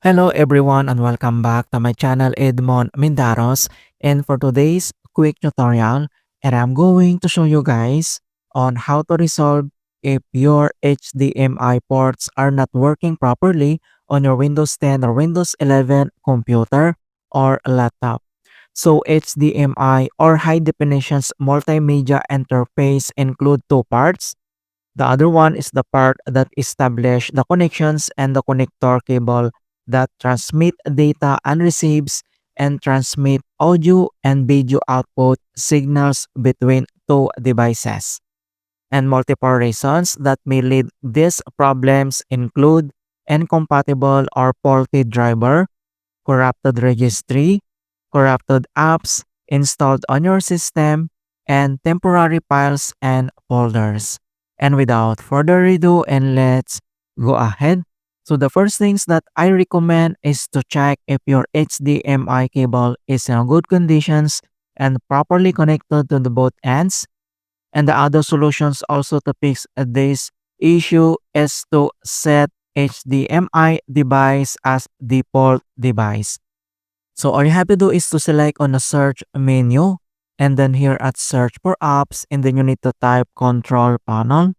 Hello everyone and welcome back to my channel Edmund Mindaros, and for today's quick tutorial and I'm going to show you guys on how to resolve if your HDMI ports are not working properly on your Windows 10 or Windows 11 computer or laptop. So HDMI or High Definition Multimedia Interface include two parts. The other one is the part that establish the connections and the connector cable that transmit data and receives and transmit audio and video output signals between two devices. And multiple reasons that may lead these problems include incompatible or faulty driver, corrupted registry, corrupted apps installed on your system, and temporary files and folders. And without further ado, and let's go ahead. So the first things that I recommend is to check if your HDMI cable is in good conditions and properly connected to the both ends. And the other solutions also to fix this issue is to set HDMI device as default device. So all you have to do is to select on the search menu and then here at search for apps, and then you need to type control panel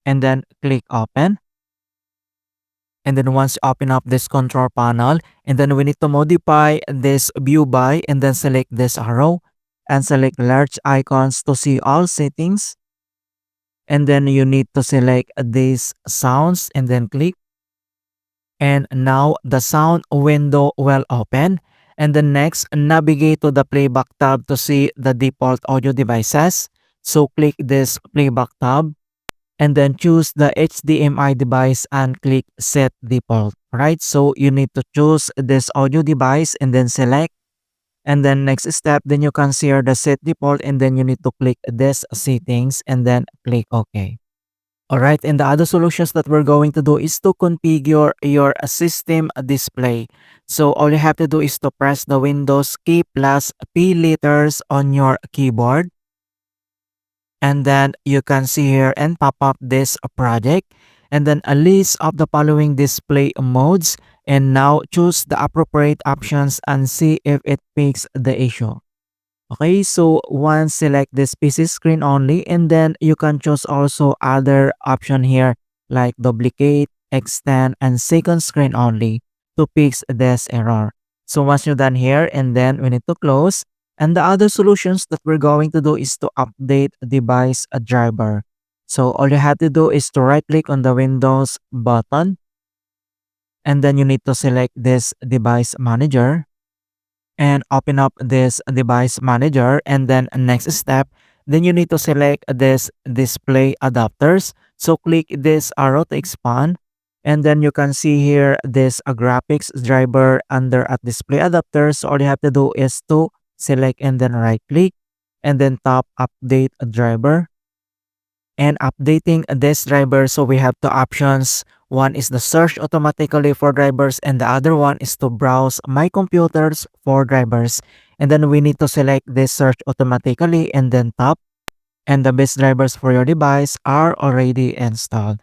and then click open. And then once you open up this control panel, and then we need to modify this view by and then select this arrow and select large icons to see all settings. And then you need to select these sounds and then click. And now the sound window will open. And then next, navigate to the playback tab to see the default audio devices. So click this playback tab and then choose the HDMI device and click set default. Right? So you need to choose this audio device and then select. And then next step, then you can see here the set default and then you need to click this settings and then click OK. Alright, and the other solutions that we're going to do is to configure your system display. So all you have to do is to press the Windows key plus P letters on your keyboard. And then you can see here and pop up this project. And then a list of the following display modes. And now choose the appropriate options and see if it fixes the issue. Okay, so once select this PC screen only, and then you can choose also other option here like duplicate, extend, and second screen only to fix this error. So once you're done here, and then we need to close. And the other solutions that we're going to do is to update device driver. So all you have to do is to right click on the Windows button. And then you need to select this device manager and open up this device manager, and then next step, then you need to select this display adapters. So click this arrow to expand, and then you can see here this graphics driver under at display adapters. So all you have to do is to select and then right click and then tap update driver. And updating this driver, so we have two options. One is the search automatically for drivers, and the other one is to browse my computers for drivers. And then we need to select this search automatically and then tap. And the best drivers for your device are already installed.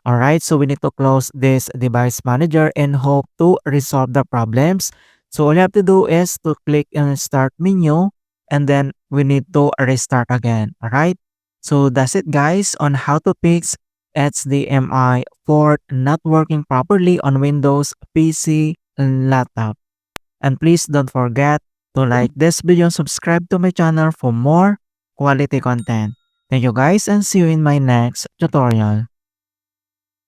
Alright, so we need to close this device manager and hope to resolve the problems. So all you have to do is to click on start menu, and then we need to restart again. Alright. So that's it guys on how to fix HDMI port not working properly on Windows PC and laptop. And please don't forget to like this video and subscribe to my channel for more quality content. Thank you guys and see you in my next tutorial.